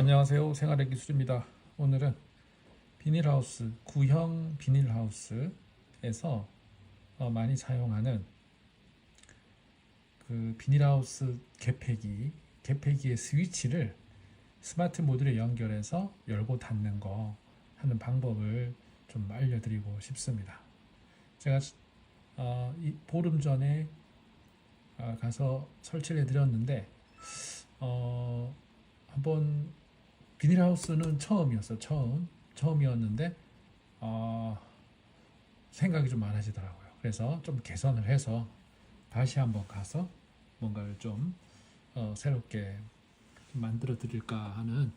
안녕하세요. 생활의 기술입니다. 오늘은 비닐하우스, 구형 비닐하우스에서 많이 사용하는 그 비닐하우스 개폐기의 스위치를 스마트 모듈에 연결해서 열고 닫는 거 하는 방법을 좀 알려드리고 싶습니다. 제가 이 보름 전에 가서 설치를 해드렸는데 한번 비닐하우스는 처음이었는데 생각이 좀 많아지더라고요. 그래서 좀 개선을 해서 다시 한번 가서 뭔가를 좀 새롭게 만들어 드릴까 하는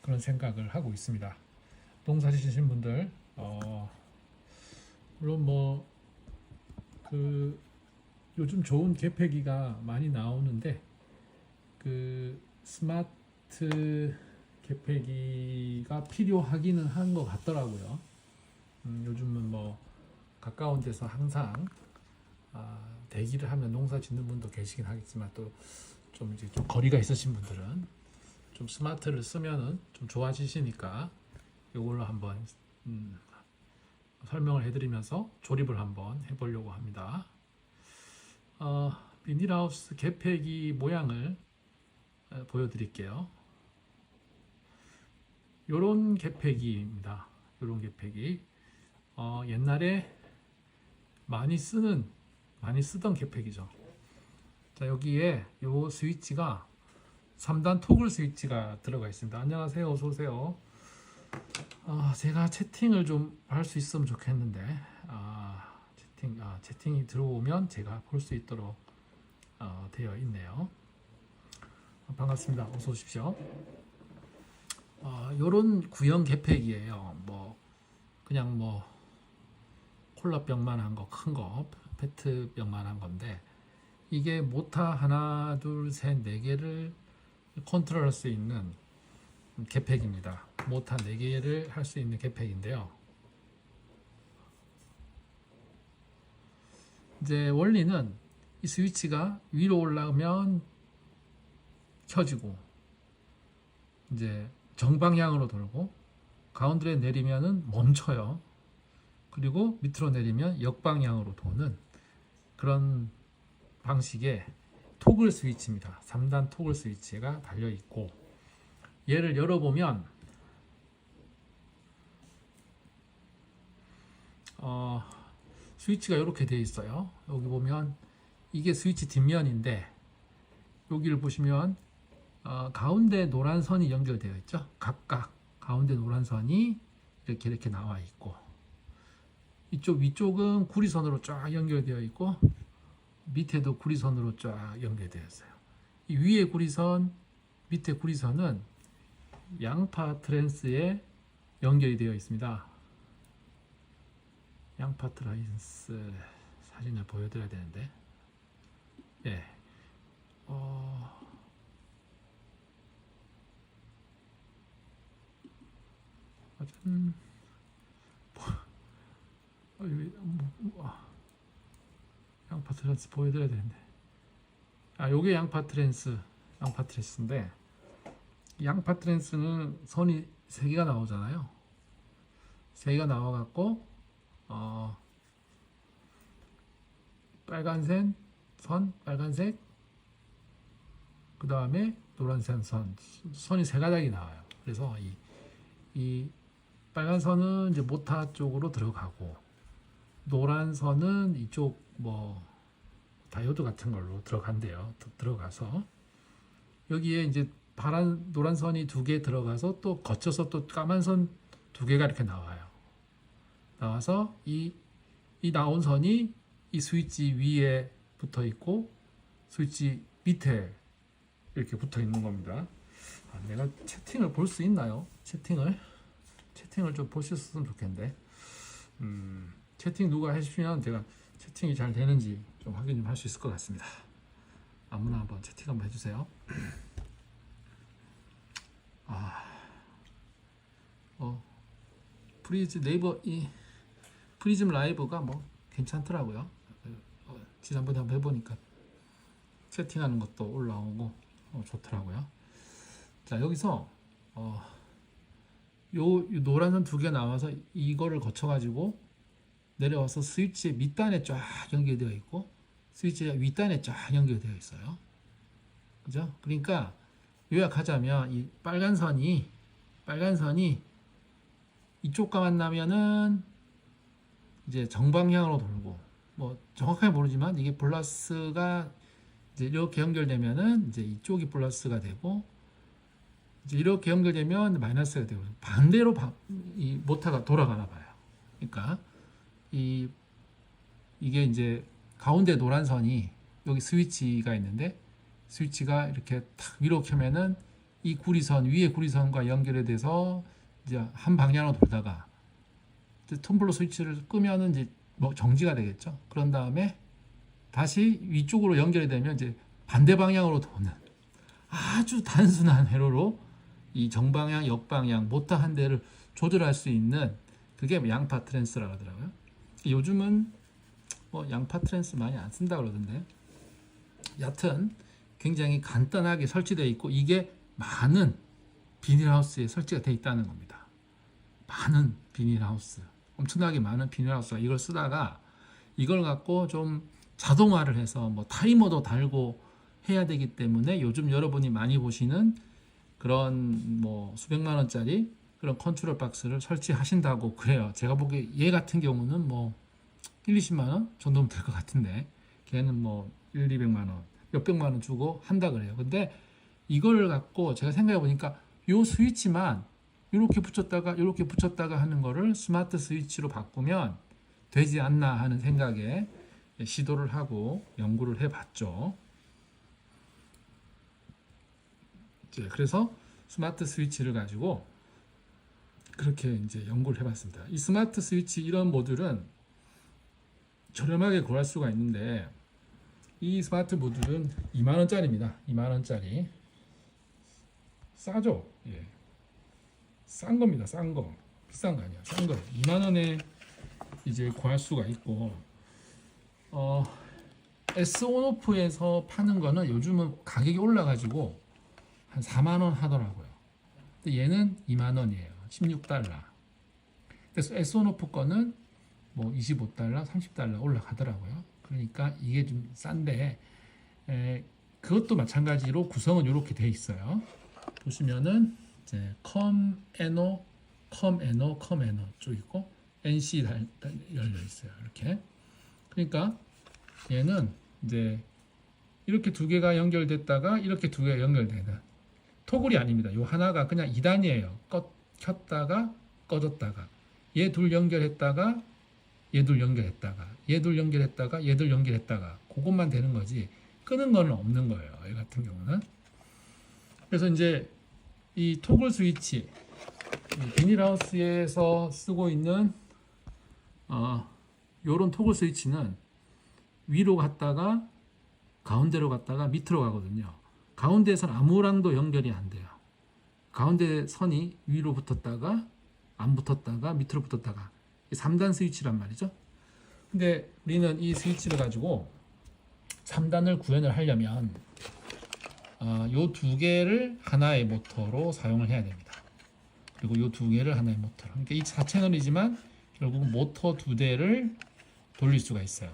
그런 생각을 하고 있습니다. 농사 지으신 분들 물론 그 요즘 좋은 개폐기가 많이 나오는데 그 스마트 개폐기가 필요하기는 한 것 같더라고요. 요즘은 가까운 데서 항상 대기를 하면 농사 짓는 분도 계시긴 하겠지만 또 좀 이제 좀 거리가 있으신 분들은 좀 스마트를 쓰면은 좀 좋아지시니까 이걸로 한번 설명을 해드리면서 조립을 한번 해보려고 합니다. 비닐하우스 개폐기 모양을 보여드릴게요. 요런 개폐기입니다. 요런 개폐기. 옛날에 많이 쓰던 개폐기죠. 자, 여기에 요 스위치가 3단 토글 스위치가 들어가 있습니다. 안녕하세요. 어서 오세요. 제가 채팅을 좀 할 수 있으면 좋겠는데 채팅이 들어오면 제가 볼 수 있도록 되어 있네요. 반갑습니다. 어서 오십시오. 요런 구형 개폐기예요. 그냥 콜라병만한 거, 큰 거, 페트병만한 건데 이게 모타 하나, 둘, 셋, 네 개를 컨트롤할 수 있는 개폐기입니다. 모타 4개를 할 수 있는 개폐기인데요. 이제 원리는 이 스위치가 위로 올라오면 켜지고 이제 정방향으로 돌고 가운데에 내리면은 멈춰요. 그리고 밑으로 내리면 역방향으로 도는 그런 방식의 토글 스위치입니다. 3단 토글 스위치가 달려 있고 얘를 열어보면 스위치가 이렇게 되어 있어요. 여기 보면 이게 스위치 뒷면인데 여기를 보시면 가운데 노란 선이 연결되어 있죠. 각각 가운데 노란 선이 이렇게 나와 있고 이쪽 위쪽은 구리선으로 쫙 연결되어 있고 밑에도 구리선으로 쫙 연결되어 있어요. 이 위에 구리선, 밑에 구리선은 양파 트랜스에 연결이 되어 있습니다. 양파 트랜스 사진을 보여드려야 되는데, 예, 양파 트랜스 보여드려야 되는데, 요게 양파 트랜스인데, 양파 트랜스는 선이 3개가 나오잖아요. 3개가 나와갖고 빨간색 선, 빨간색, 그 다음에 노란색 선이 3가닥이 나와요. 그래서 이 빨간 선은 이제 모타 쪽으로 들어가고 노란 선은 이쪽 다이오드 같은 걸로 들어간대요. 들어가서 여기에 이제 파란 노란 선이 2개 들어가서 또 거쳐서 또 까만 선 2개가 이렇게 나와요. 나와서 이 나온 선이 이 스위치 위에 붙어 있고 스위치 밑에 이렇게 붙어 있는 겁니다. 내가 채팅을 볼 수 있나요? 채팅을 좀 보셨으면 좋겠는데 채팅 누가 해주시면 제가 채팅이 잘 되는지 좀 확인 좀 할 수 있을 것 같습니다. 아무나 한번 채팅 한번 해주세요. 프리즘 라이브가 괜찮더라고요. 지난번에 한번 해보니까 세팅하는 것도 올라오고 좋더라고요. 자, 여기서 어, 요 노란 선 두 개 나와서 이거를 거쳐가지고 내려와서 스위치의 밑단에 쫙 연결되어 있고 스위치의 윗단에 쫙 연결되어 있어요. 그죠? 그러니까 요약하자면 이 빨간 선이 이쪽과 만나면은 이제 정방향으로 돌고 뭐 정확하게 모르지만 이게 플러스가 이제 이렇게 연결되면은 이제 이쪽이 플러스가 되고 이제 이렇게 연결되면 마이너스가 되고 반대로 이 모터가 돌아가나 봐요. 그러니까 이게 이제 가운데 노란 선이 여기 스위치가 있는데 스위치가 이렇게 탁 위로 켜면은 이 구리선 위에 구리선과 연결이 돼서 이제 한 방향으로 돌다가 이제 텀블러 스위치를 끄면은 이제 뭐 정지가 되겠죠. 그런 다음에 다시 위쪽으로 연결이 되면 이제 반대 방향으로 도는 아주 단순한 회로로 이 정방향, 역방향, 모터 한 대를 조절할 수 있는 그게 양파 트랜스라고 하더라고요. 요즘은 뭐 양파 트랜스 많이 안 쓴다 그러던데 여하튼 굉장히 간단하게 설치되어 있고 이게 많은 비닐하우스에 설치가 되어 있다는 겁니다. 많은 비닐하우스, 엄청나게 많은 비닐하우스가 이걸 쓰다가 이걸 갖고 좀 자동화를 해서 뭐 타이머도 달고 해야 되기 때문에 요즘 여러분이 많이 보시는 그런 뭐 수백만 원짜리 그런 컨트롤 박스를 설치하신다고 그래요. 제가 보기에 얘 같은 경우는 뭐 1, 20만 원 정도면 될 것 같은데 걔는 뭐 1, 200만 원, 몇백만 원 주고 한다 그래요. 근데 이걸 갖고 제가 생각해 보니까 요 스위치만 이렇게 붙였다가 하는 거를 스마트 스위치로 바꾸면 되지 않나 하는 생각에 시도를 하고 연구를 해 봤죠. 그래서 스마트 스위치를 가지고 그렇게 이제 연구를 해봤습니다. 이 스마트 스위치 이런 모듈은 저렴하게 구할 수가 있는데 이 스마트 모듈은 2만 원짜리입니다. 2만 원짜리 싸죠? 예, 싼 겁니다. 싼 거, 비싼 거 아니야. 싼 거. 2만 원에 이제 구할 수가 있고 S온오프에서 파는 거는 요즘은 가격이 올라가지고 한 4만 원 하더라고요. 근데 얘는 2만 원이에요. 16달러. 그래서 S온오프 거는 뭐 25달러, 30달러 올라가더라고요. 그러니까 이게 좀 싼데 그것도 마찬가지로 구성은 이렇게 돼 있어요. 보시면은 이제 컴에노 쪽 있고 NC 열려 있어요. 이렇게. 그러니까 얘는 이제 이렇게 두 개가 연결됐다가 이렇게 두 개가 연결되는 토글이 아닙니다. 요 하나가 그냥 2단이에요. 켰다가 꺼졌다가 얘 둘 연결했다가 얘 둘 연결했다가 얘 둘 연결했다가 얘 둘 연결했다가 그것만 되는 거지 끄는 거는 없는 거예요. 이 같은 경우는. 그래서 이제 이 토글 스위치 비닐하우스에서 쓰고 있는 요런 토글 스위치는 위로 갔다가 가운데로 갔다가 밑으로 가거든요. 가운데에서는 아무랑도 연결이 안 돼요. 가운데 선이 위로 붙었다가 안 붙었다가 밑으로 붙었다가 3단 스위치란 말이죠. 근데 우리는 이 스위치를 가지고 3단을 구현을 하려면 요 두 개를 하나의 모터로 사용을 해야 됩니다. 그리고 요 두 개를 하나의 모터로. 그러니까 이 4채널이지만 결국 모터 두 대를 돌릴 수가 있어요.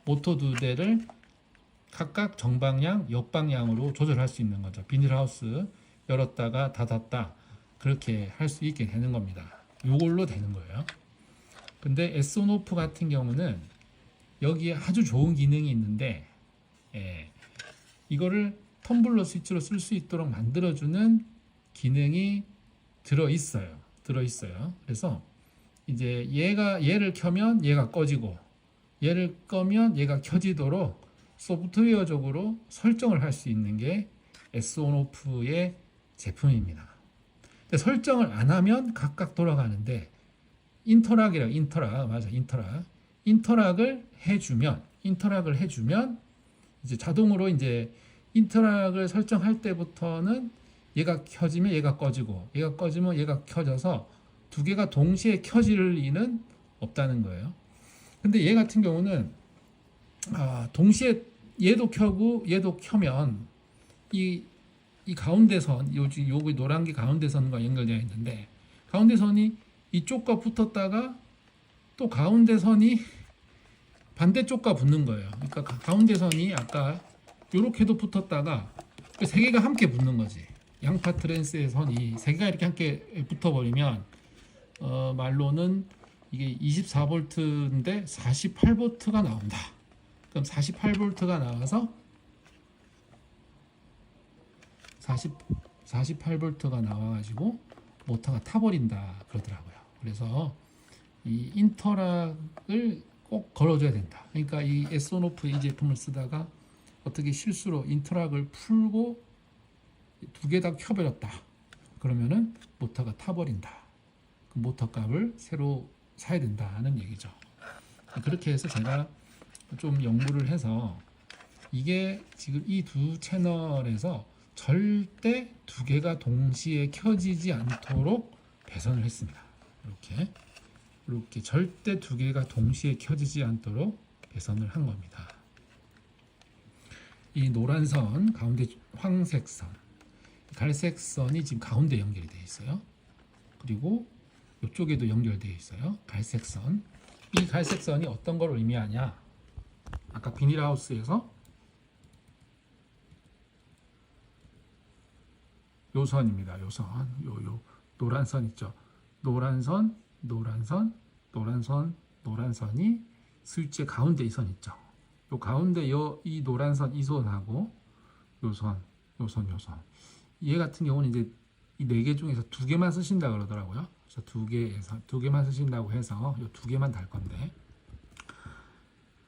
모터 두 대를 각각 정방향, 역방향으로 조절할 수 있는 거죠. 비닐하우스 열었다가 닫았다 그렇게 할 수 있게 되는 겁니다. 요걸로 되는 거예요. 근데 S온오프 같은 경우는 여기에 아주 좋은 기능이 있는데 이거를 텀블러 스위치로 쓸 수 있도록 만들어주는 기능이 들어있어요. 그래서 이제 얘를 켜면 얘가 꺼지고 얘를 끄면 얘가 켜지도록 소프트웨어적으로 설정을 할 수 있는 게 S온오프의 제품입니다. 근데 설정을 안 하면 각각 돌아가는데 인터락을 해주면 이제 자동으로 이제 인터락을 설정할 때부터는 얘가 켜지면 얘가 꺼지고 얘가 꺼지면 얘가 켜져서 두 개가 동시에 켜질 리는 없다는 거예요. 근데 얘 같은 경우는 동시에 얘도 켜고 얘도 켜면 이 이 가운데 선, 요기 노란 게 가운데 선과 연결되어 있는데 가운데 선이 이쪽과 붙었다가 또 가운데 선이 반대쪽과 붙는 거예요. 그러니까 가운데 선이 아까 이렇게도 붙었다가 세 개가 함께 붙는 거지. 양파 트랜스의 선이 세 개가 이렇게 함께 붙어버리면 말로는 이게 24V인데 48V가 나온다. 그럼 48V가 나와서 48V가 나와가지고 모터가 타버린다 그러더라고요. 그래서 이 인터락을 꼭 걸어줘야 된다. 그러니까 이 에스온오프 이 제품을 쓰다가 어떻게 실수로 인터락을 풀고 두 개 다 켜버렸다. 그러면은 모터가 타버린다. 그 모터 값을 새로 사야 된다는 얘기죠. 그렇게 해서 제가 좀 연구를 해서 이게 지금 이 두 채널에서 절대 두 개가 동시에 켜지지 않도록 배선을 했습니다. 이렇게 절대 두 개가 동시에 켜지지 않도록 배선을 한 겁니다. 이 노란 선 가운데 황색 선, 갈색 선이 지금 가운데 연결이 되어 있어요. 그리고 이쪽에도 연결되어 있어요. 갈색 선. 이 갈색 선이 어떤 걸 의미하냐? 아까 비닐하우스에서 요 선입니다. 요 선, 요 노란 선 있죠. 노란 선, 노란 선, 노란 선, 노란 선이 스위치의 가운데 이 선 있죠. 요 가운데 이 노란 선, 이 선하고 요 선, 요 선, 요 선. 얘 같은 경우는 이제 이 네 개 중에서 두 개만 쓰신다 그러더라고요. 그래서 두 개만 쓰신다고 해서 요 두 개만 달 건데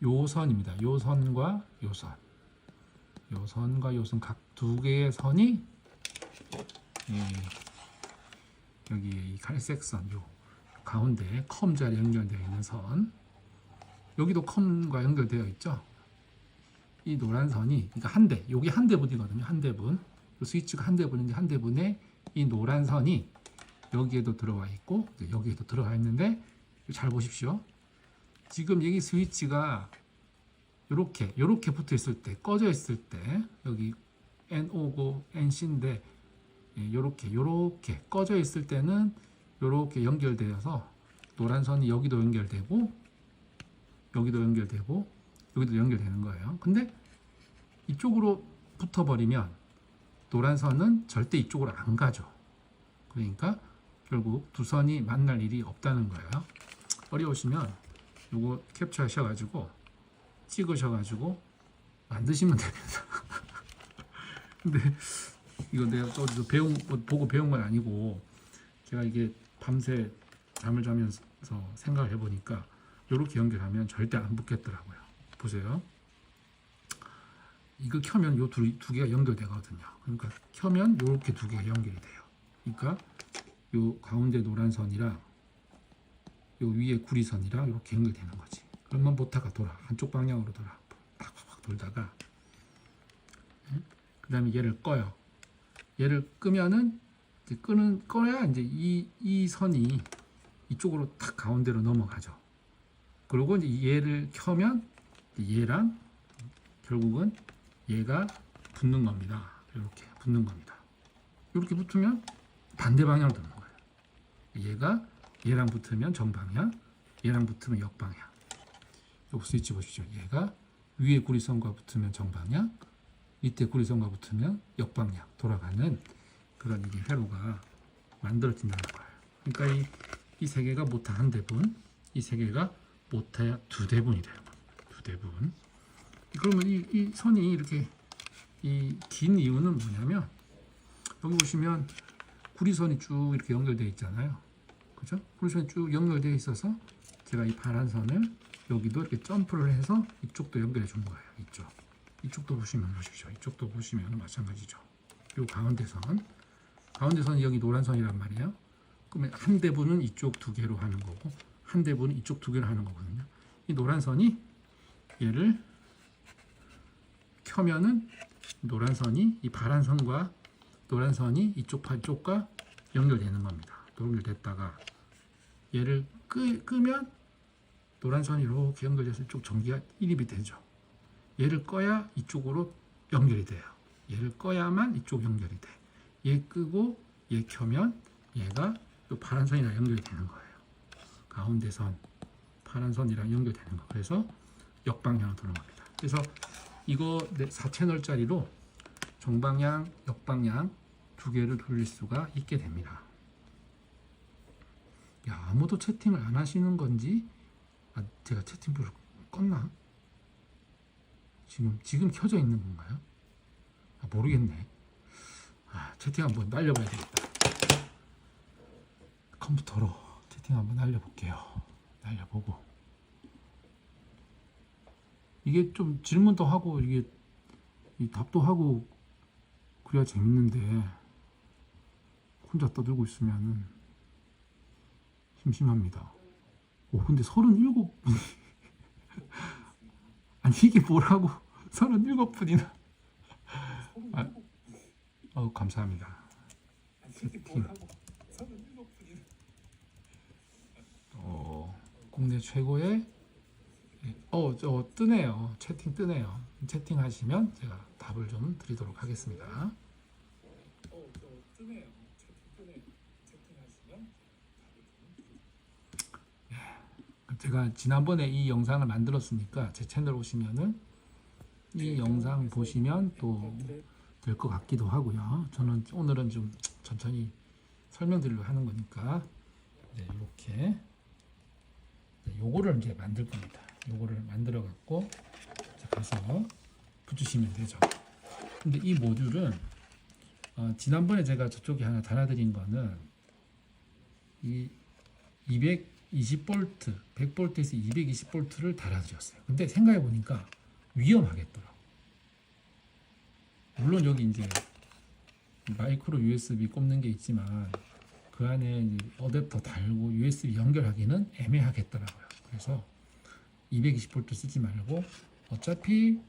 요 선입니다. 요 선과 요 선, 요 선과 요 선 각 두 개의 선이 여기 이 갈색 선, 요 가운데 컴 자리 연결되어 있는 선, 여기도 컴과 연결되어 있죠. 이 노란 선이 그러니까 한 대, 여기 한 대분이거든요. 한 대분. 스위치가 한 대분인데 한 대분에 이 노란 선이 여기에도 들어와 있고 여기에도 들어가 있는데 잘 보십시오. 지금 여기 스위치가 이렇게 붙어 있을 때, 꺼져 있을 때 여기 NO고 NC인데 요렇게 꺼져 있을 때는 요렇게 연결되어서 노란 선이 여기도 연결되고 여기도 연결되고 여기도 연결되는 거예요. 근데 이쪽으로 붙어버리면 노란 선은 절대 이쪽으로 안 가죠. 그러니까 결국 두 선이 만날 일이 없다는 거예요. 어려우시면 요거 캡처하셔가지고 찍으셔가지고 만드시면 됩니다. 근데 이거 내가 어디서 보고 배운 건 아니고 제가 이게 밤새 잠을 자면서 생각을 해보니까 이렇게 연결하면 절대 안 붙겠더라고요. 보세요. 이거 켜면 요 두 개가 연결되거든요. 그러니까 켜면 이렇게 두 개가 연결이 돼요. 그러니까 요 가운데 노란 선이랑 요 위에 구리선이랑 이렇게 연결되는 거지. 그러면 모터가 돌아. 한쪽 방향으로 돌아. 팍팍팍 돌다가 그 다음에 얘를 꺼요. 얘를 끄면은 이제 꺼야 이제 이 선이 이쪽으로 탁 가운데로 넘어가죠. 그리고 이제 얘를 켜면 얘랑 결국은 얘가 붙는 겁니다. 이렇게 붙는 겁니다. 이렇게 붙으면 반대 방향으로 드는 거예요. 얘가 얘랑 붙으면 정방향, 얘랑 붙으면 역방향. 요 스위치 보시죠. 얘가 위에 구리선과 붙으면 정방향, 밑에 구리선과 붙으면 역방향 돌아가는 그런 이게 회로가 만들어진다는 거예요. 그러니까 이 세 개가 모터 한 대분, 이 세 개가 모터야 두 대분이 돼요. 두 대분. 그러면 이 선이 이렇게 긴 이유는 뭐냐면 여기 보시면 구리선이 쭉 이렇게 연결되어 있잖아요. 그죠? 구리선이 쭉 연결되어 있어서 제가 이 파란 선을 여기도 이렇게 점프를 해서 이쪽도 연결해 준 거예요. 이쪽도 보시면 보십시오. 이쪽도 보시면 마찬가지죠. 요 가운데 선이 여기 노란 선이란 말이에요. 그러면 한 대분은 이쪽 두 개로 하는 거고 한 대분은 이쪽 두 개로 하는 거거든요. 이 노란 선이 얘를 켜면은 노란 선이 이 파란 선과 노란 선이 이쪽 쪽과 연결되는 겁니다. 연결됐다가 얘를 끄면 노란 선이 이렇게 연결돼서 이쪽 전기가 인입이 되죠. 얘를 꺼야 이쪽으로 연결이 돼요. 얘를 꺼야만 이쪽 연결이 돼. 얘 끄고 얘 켜면 얘가 이 파란 선이랑 연결이 되는 거예요. 가운데 선, 파란 선이랑 연결되는 거. 그래서 역방향으로 도는 겁니다. 그래서 이거 4채널짜리로 정방향, 역방향 두 개를 돌릴 수가 있게 됩니다. 야, 아무도 채팅을 안 하시는 건지, 제가 채팅불을 껐나? 지금 켜져 있는 건가요? 모르겠네. 채팅 한번 날려봐야 되겠다. 컴퓨터로 채팅 한번 날려볼게요. 날려보고. 이게 좀 질문도 하고, 이게 이 답도 하고, 그래야 재밌는데, 혼자 떠들고 있으면은 심심합니다. 근데 37분이. 아니, 이게 뭐라고. 37분이나. 감사합니다. 채팅. 국내 최고의 뜨네요. 채팅 뜨네요. 채팅 하시면 제가 답을 좀 드리도록 하겠습니다. 뜨네요. 채팅 하시면 제가 지난번에 이 영상을 만들었으니까 제 채널 오시면은 이 영상 보시면 또 될 것 같기도 하고요. 저는 오늘은 좀 천천히 설명드리려고 하는 거니까 이렇게 요거를 이제 만들 겁니다. 요거를 만들어 갖고 가서 붙이시면 되죠. 근데 이 모듈은 지난번에 제가 저쪽에 하나 달아드린 거는 이 220V, 100V에서 220V를 달아드렸어요. 근데 생각해 보니까 위험하겠더라고. 물론 여기 이제 마이크로 USB 꼽는 게 있지만 그 안에 어댑터 달고 USB 연결하기는 애매하겠더라고요. 그래서 220V 쓰지 말고 어차피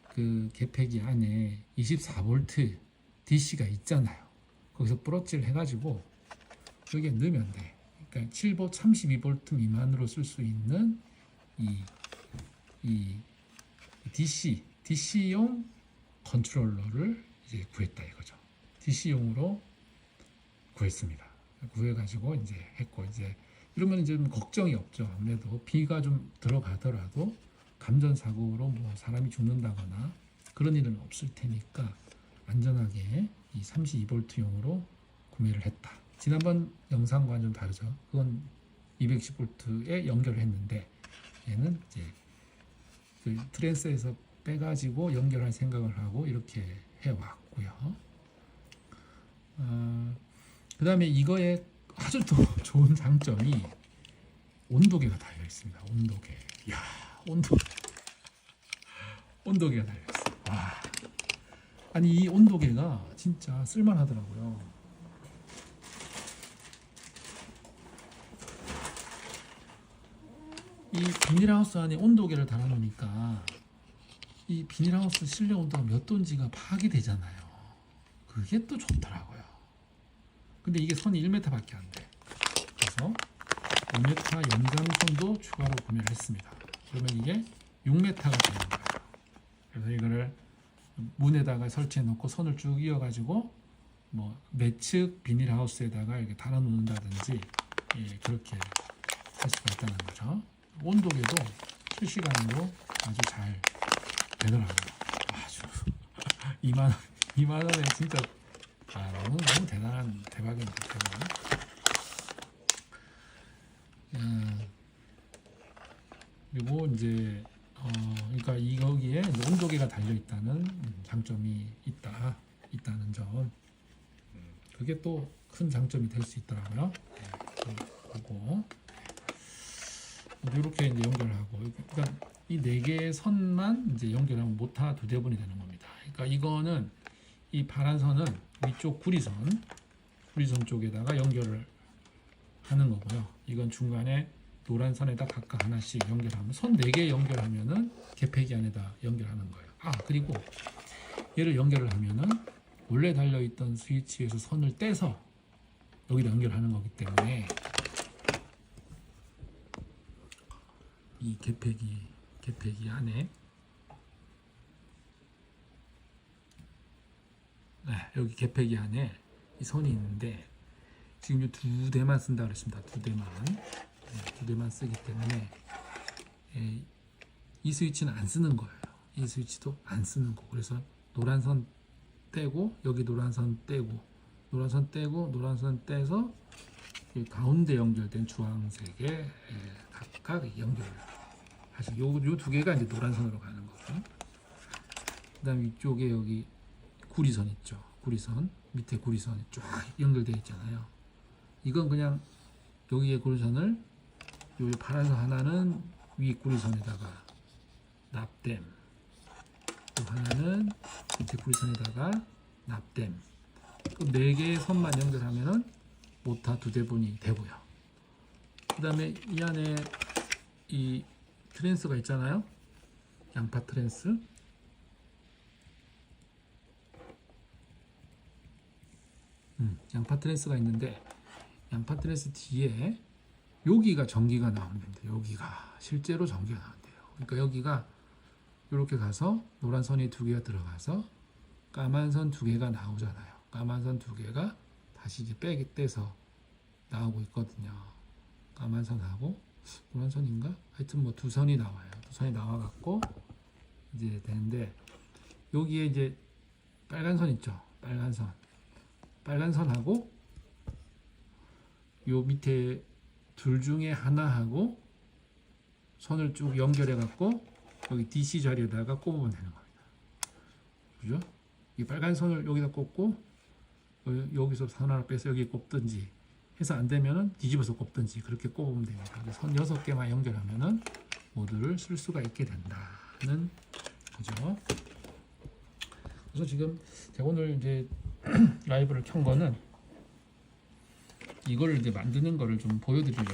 그 개폐기 안에 24V DC가 있잖아요. 거기서 브러치를 해가지고 여기에 넣으면 돼. 그러니까 7V, 32V 미만으로 쓸 수 있는 이 DC용 컨트롤러를 이제 구했다 이거죠. DC용으로 구했습니다. 구해가지고 이제 했고, 이제 이러면 이제 좀 걱정이 없죠. 아무래도 비가 좀 들어가더라도 감전사고로 뭐 사람이 죽는다거나 그런 일은 없을 테니까 안전하게 이 32V용으로 구매를 했다. 지난번 영상과는 좀 다르죠. 그건 210V에 연결을 했는데 얘는 이제 그 트랜스에서 빼가지고 연결할 생각을 하고 이렇게 해왔고요. 그 다음에 이거의 아주 또 좋은 장점이 온도계가 달려 있습니다. 온도계. 이야, 온도계가 달려 있어요. 와. 아니, 이 온도계가 진짜 쓸만하더라고요. 이 비닐하우스 안에 온도계를 달아놓으니까 이 비닐하우스 실내 온도가 몇 도인지가 파악이 되잖아요. 그게 또 좋더라고요. 근데 이게 선이 1m밖에 안 돼. 그래서 5m 연장선도 추가로 구매를 했습니다. 그러면 이게 6m가 되는 거예요. 그래서 이거를 문에다가 설치해 놓고 선을 쭉 이어 가지고 뭐 매측 비닐하우스에다가 이렇게 달아 놓는다든지 그렇게 할 수가 있다는 거죠. 온도계도 실시간으로 아주 잘 되더라고요. 아주 2만 원에 진짜 너무 대단한 대박입니다. 그리고 이제 그러니까 여기에 온도계가 달려 있다는 장점이 있다는 점. 그게 또 큰 장점이 될 수 있더라고요. 그리고 이렇게 이제 연결하고, 그러니까 이 4개의 선만 이제 연결하면 모타 2대분이 되는 겁니다. 그러니까 이거는 이 파란 선은 위쪽 구리선 쪽에다가 연결을 하는 거고요. 이건 중간에 노란 선에다 각각 하나씩 연결하면 선 4개 연결하면은 개폐기 안에다 연결하는 거예요. 그리고 얘를 연결을 하면은 원래 달려있던 스위치에서 선을 떼서 여기다 연결하는 거기 때문에 이 개폐기 안에 여기 개폐기 안에 이 선이 있는데 지금 두 대만 쓴다 그랬습니다. 두 대만. 두 대만 쓰기 때문에 이 스위치는 안 쓰는 거예요. 이 스위치도 안 쓰는 거. 그래서 노란 선 떼고 여기 노란 선 떼고 노란 선 떼고 노란 선 떼서 이 가운데 연결된 주황색에 각각 연결을 하시. 요 두 개가 이제 노란 선으로 가는 거고. 그다음 이쪽에 여기 구리선 있죠. 구리선 밑에 구리선이 쫙 연결되어 있잖아요. 이건 그냥 여기에 구리선을 요 파란색 하나는 위 구리선에다가 납땜, 또 하나는 밑에 구리선에다가 납땜. 네 개의 선만 연결하면은 모타 두 대분이 되고요. 그 다음에 이 안에 이 트랜스가 있잖아요. 양파 트랜스. 양파 트랜스가 있는데 양파 트랜스 뒤에 여기가 전기가 나오는 겁니다. 여기가 실제로 전기가 나온대요. 그러니까 여기가 이렇게 가서 노란 선이 두 개가 들어가서 까만 선 두 개가 나오잖아요. 까만 선 두 개가 다시 이제 떼서 나오고 있거든요. 까만 선하고 노란 선인가? 하여튼 뭐 두 선이 나와요. 두 선이 나와갖고 이제 되는데 여기에 이제 빨간 선 있죠. 빨간 선. 빨간 선하고 요 밑에 둘 중에 하나하고 선을 쭉 연결해 갖고 여기 DC 자리에다가 꼽으면 되는 겁니다. 그죠? 이 빨간 선을 여기다 꼽고 여기서 선 하나 빼서 여기 꼽든지 해서 안 되면은 뒤집어서 꼽든지 그렇게 꼽으면 됩니다. 선 6개만 연결하면은 모두를 쓸 수가 있게 된다는 거죠. 그래서 지금 제가 오늘 이제 라이브를 켠 거는 이걸 이제 만드는 거를 좀 보여드리려고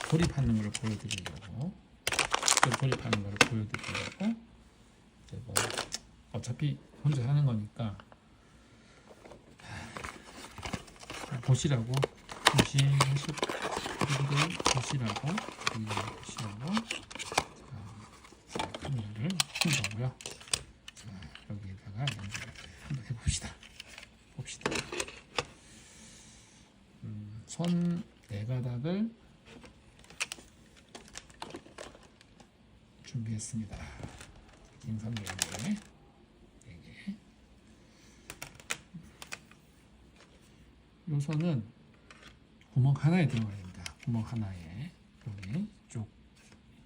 조립하는 걸 보여드리려고 조립하는 걸 보여드리려고 이제 뭐 어차피 혼자 하는 거니까 보시라고 보시라고 자 카메라를 킨 거고요. 자 여기에다가 연결을 한번 해봅시다. 선 4가닥을 준비했습니다. 긴 선 4개. 이 선은 구멍 하나에 들어가야 됩니다. 구멍 하나에 여기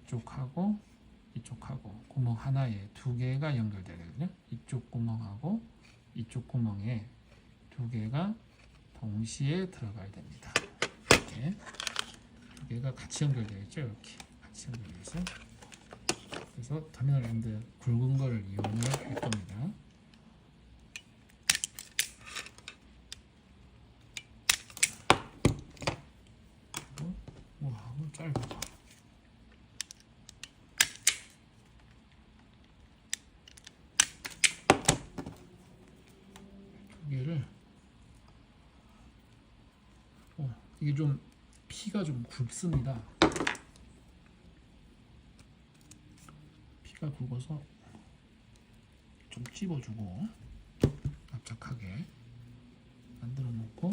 이쪽하고 이쪽하고 구멍 하나에 두 개가 연결돼야 되거든요. 이쪽 구멍하고 이쪽 구멍에 두 개가 동시에 들어가야 됩니다. 이렇게 두 개가 같이 연결되겠죠. 이렇게 같이 연결돼서 그래서 터미널 엔드 굵은 거를 이용을 할 겁니다. 와, 짧아. 두 개를 이게 좀 피가 좀 굵습니다. 피가 굵어서 좀 찝어주고 납작하게 만들어 놓고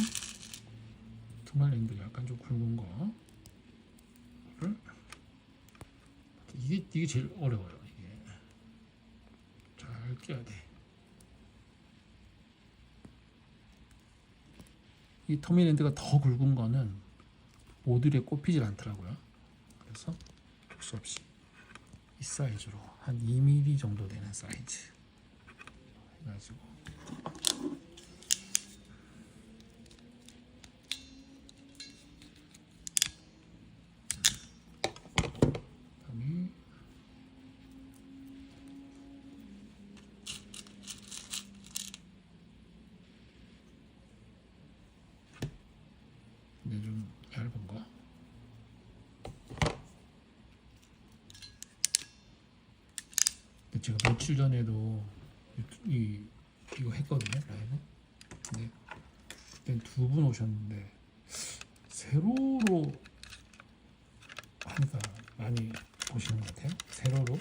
투말랜드 약간 좀 굵은 거를 이게 제일 어려워요. 이게 잘 껴야 돼. 이 터미랜드가 더 굵은 거는 모듈에 꼽히질 않더라고요. 그래서 어쩔 수 없이 이 사이즈로 한 2mm 정도 되는 사이즈 해가지고 그다음에 이제 좀 얇은 거 제가 며칠 전에도 이거 했거든요 라이브. 근데 그때 두 분 오셨는데 세로로 하니까 많이 보시는 것 같아요. 세로로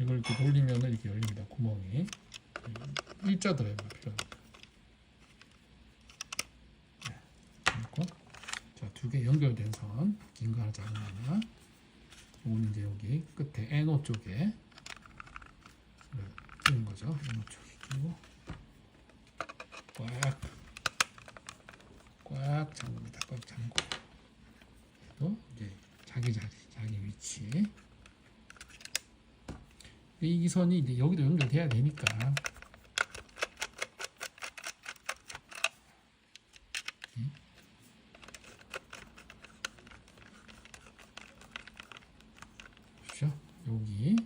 이걸 이렇게 돌리면 이렇게 열립니다. 구멍이 일자 들어야 필요하니까. 네, 그리고 자, 두 개 연결된 선, 긴 거 하나, 작은 거 하나. 이거는 이제 여기 끝에 NO 쪽에 끼는 거죠. NO 쪽에 끼고 꽉 잠굽니다. 꽉 잠고. 또 이제 자기 자리, 자기 위치. 이 선이 이제 여기도 연결돼야 되니까. 보십시오. 여기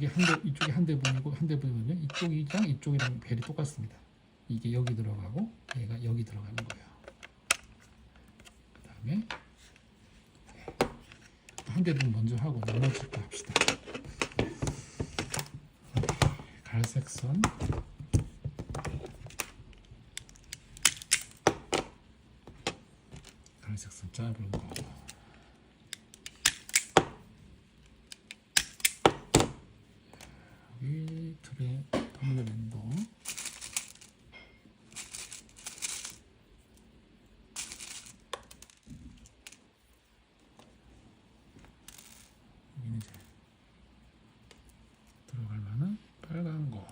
한 대, 이쪽이 한 대분이고 한 대분이면 이쪽이랑 이쪽이랑 벨이 똑같습니다. 이게 여기 들어가고 얘가 여기 들어가는 거예요. 그 다음에 한 대분 먼저 하고 나머지 거 합시다. 갈색 선, 갈색 선 짧은 거. 여기 틀에 덤벼낸 거. 여기는 이제 들어갈 만한 빨간 거.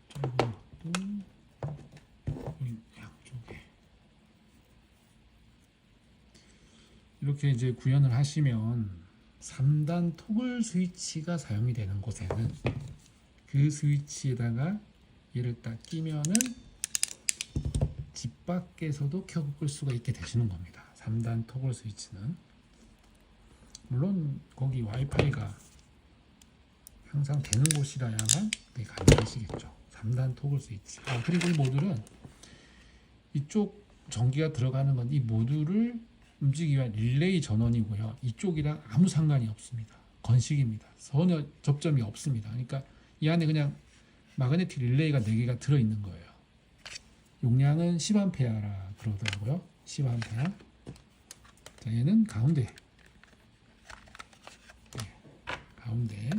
짧은 것도 여기 양쪽에. 이렇게 이제 구현을 하시면 3단 토글 스위치가 사용이 되는 곳에는 그 스위치에다가 얘를 딱 끼면은 집 밖에서도 켜고 끌 수가 있게 되시는 겁니다. 3단 토글 스위치는 물론 거기 와이파이가 항상 되는 곳이라야만 그게 가능하시겠죠. 3단 토글 스위치. 그리고 이 모듈은 이쪽 전기가 들어가는 건 이 모듈을 움직이기 위한 릴레이 전원이고요. 이쪽이랑 아무 상관이 없습니다. 건식입니다. 전혀 접점이 없습니다. 그러니까 이 안에 그냥 마그네틱 릴레이가 4개가 들어있는 거예요. 용량은 10A라 그러더라고요. 10A. 자, 얘는 가운데. 네, 가운데.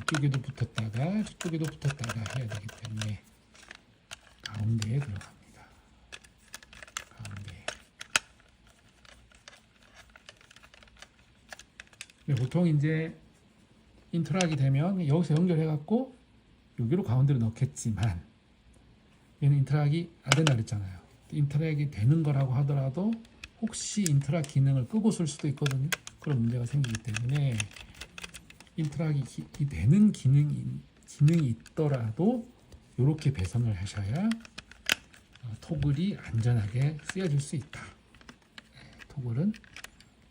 이쪽에도 붙었다가 저쪽에도 붙었다가 해야 되기 때문에 가운데에 들어갑니다. 가운데. 네, 보통 이제 인터락이 되면 여기서 연결해갖고 여기로 가운데로 넣겠지만 얘는 인터락이 안 된다 그랬잖아요. 인터락이 되는 거라고 하더라도 혹시 인터락 기능을 끄고 쓸 수도 있거든요. 그런 문제가 생기기 때문에 인터락이 되는 기능이 있더라도 이렇게 배선을 하셔야 토글이 안전하게 쓰여질 수 있다. 토글은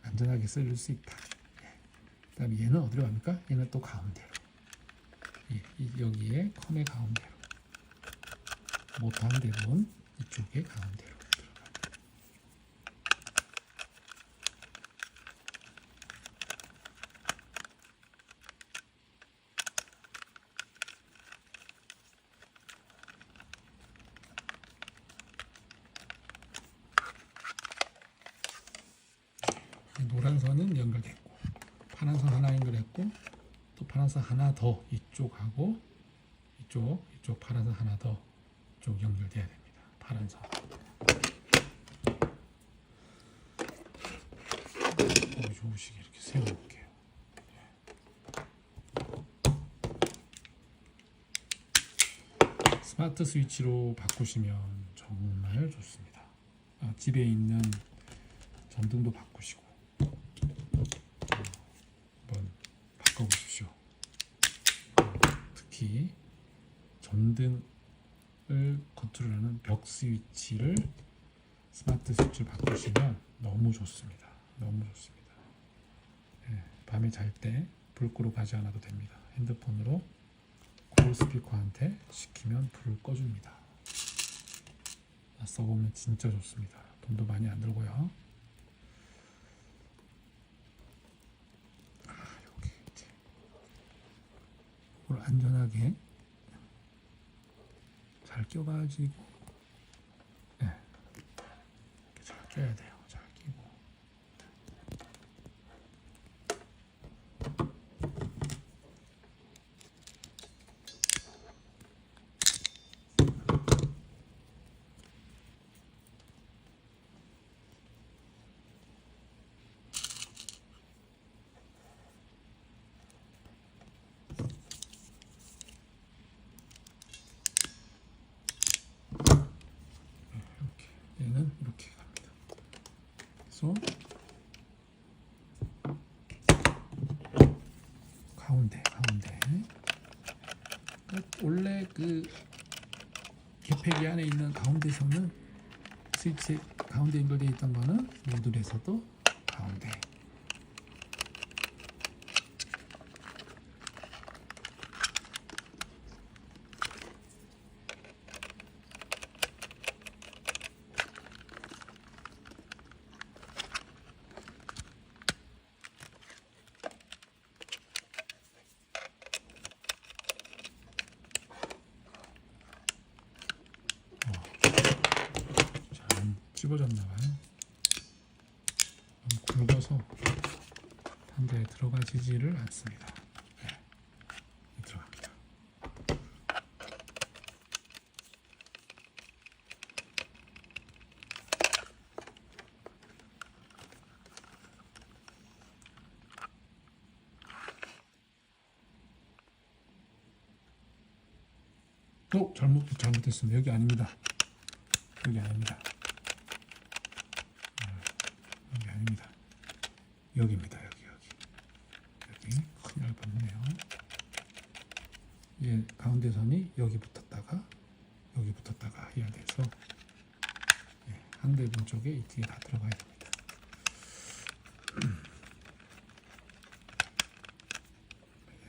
안전하게 쓰여질 수 있다. 그 다음에 얘는 어디로 갑니까? 얘는 또 가운데로. 여기에 컴의 가운데로. 모터 한 대분 이쪽에 가운데로 들어갑니다. 노란 선은 연결됐고 파란 선 하나 연결했고 또 파란 선 하나 더 이쪽하고 이쪽 파란 선 하나 더 쪽 연결돼야 됩니다. 파란 선. 좋으시게 이렇게 세워볼게요. 스마트 스위치로 바꾸시면 정말 좋습니다. 집에 있는 전등도 바꾸시고 한번 바꿔보십시오. 특히 전등을 컨트롤하는 벽 스위치를 스마트 스위치로 바꾸시면 너무 좋습니다. 너무 좋습니다. 네, 밤에 잘 때 불 끄러 가지 않아도 됩니다. 핸드폰으로 콜 스피커한테 시키면 불을 꺼줍니다. 써보면 진짜 좋습니다. 돈도 많이 안 들고요. 이렇게 이제 이걸 안전하게 잘 껴가지고 껴야 돼요. 잘 끼고. 얘는 이렇게 갑니다. 그래서 가운데 원래 그 개폐기 안에 있는 가운데 선은 스위치 가운데 연결되어 있던 거는 모듈에서도 가운데 찝어졌나봐요. 너무 굵어서 단자에 들어가지지를 않습니다. 네, 들어갑니다. 잘못했습니다. 여기 아닙니다. 여기 아닙니다. 여기 아닙니다. 여기입니다. 여기 큰일 뻔했네요. 얘 가운데 선이 여기 붙었다가 여기 붙었다가 해야 돼서 상대분 쪽에 이 뒤에 다 들어가야 됩니다.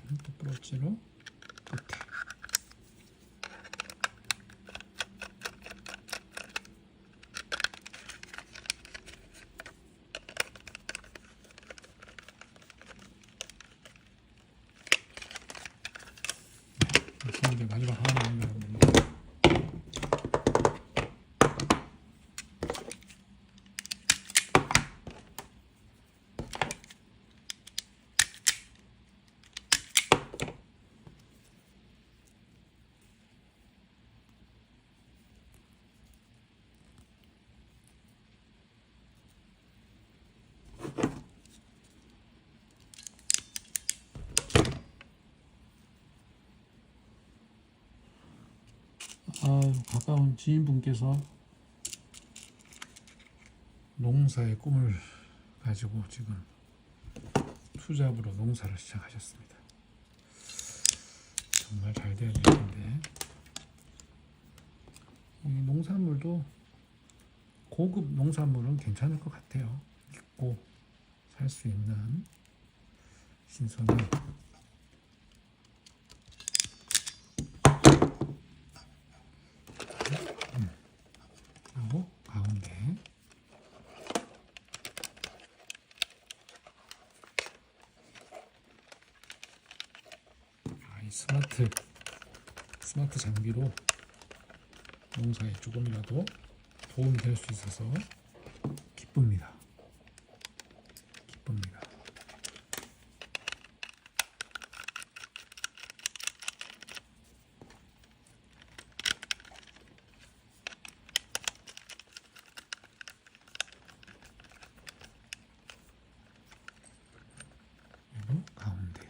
얘는 또 브러쉬로 끝에 이제 마지막 하나 남겨놓습니다. 가까운 지인분께서 농사의 꿈을 가지고 지금 투잡으로 농사를 시작하셨습니다. 정말 잘 돼야 될 텐데 이 농산물도 고급 농산물은 괜찮을 것 같아요. 믿고 살 수 있는 신선한 그리고 가운데 이 스마트 장비로 농사에 조금이라도 도움이 될 수 있어서 기쁩니다. 그리고 가운데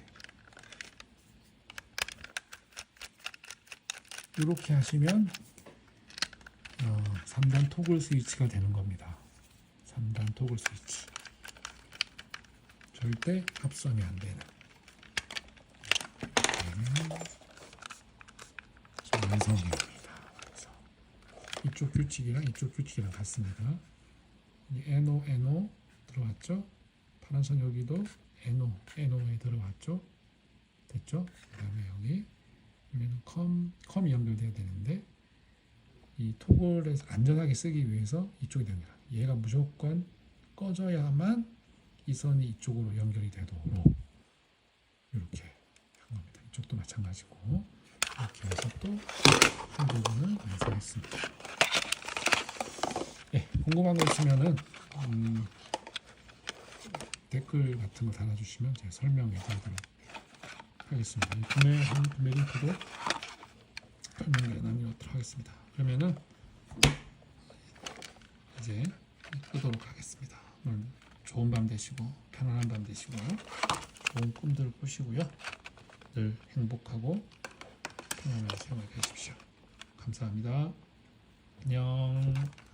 이렇게 하시면 3단 토글 스위치가 되는 겁니다. 3단 토글 스위치. 절대 합선이 안 되는. 완성입니다. 그래서 이쪽 규칙이랑 이쪽 규칙이랑 같습니다. NO 들어왔죠? 파란 선 여기도 NO에 들어왔죠? 됐죠? 그 다음에 여기 원래는 컴이 연결돼야 되는데 이 토글에서 안전하게 쓰기 위해서 이쪽이 됩니다. 얘가 무조건 꺼져야만 이 선이 이쪽으로 연결이 되도록 이렇게 한 겁니다. 이쪽도 마찬가지고 이렇게 해서 또 한 부분을 완성했습니다. 궁금한 거 있으면은 댓글 같은 거 달아주시면 제가 설명해 드리도록 하겠습니다. 구매 링크도 설명에 남겨놓도록 하겠습니다. 그러면은 이제 끄도록 하겠습니다. 오늘 좋은 밤 되시고 편안한 밤 되시고요. 좋은 꿈들 꾸시고요. 늘 행복하고 편안한 생활 되십시오. 감사합니다. 안녕.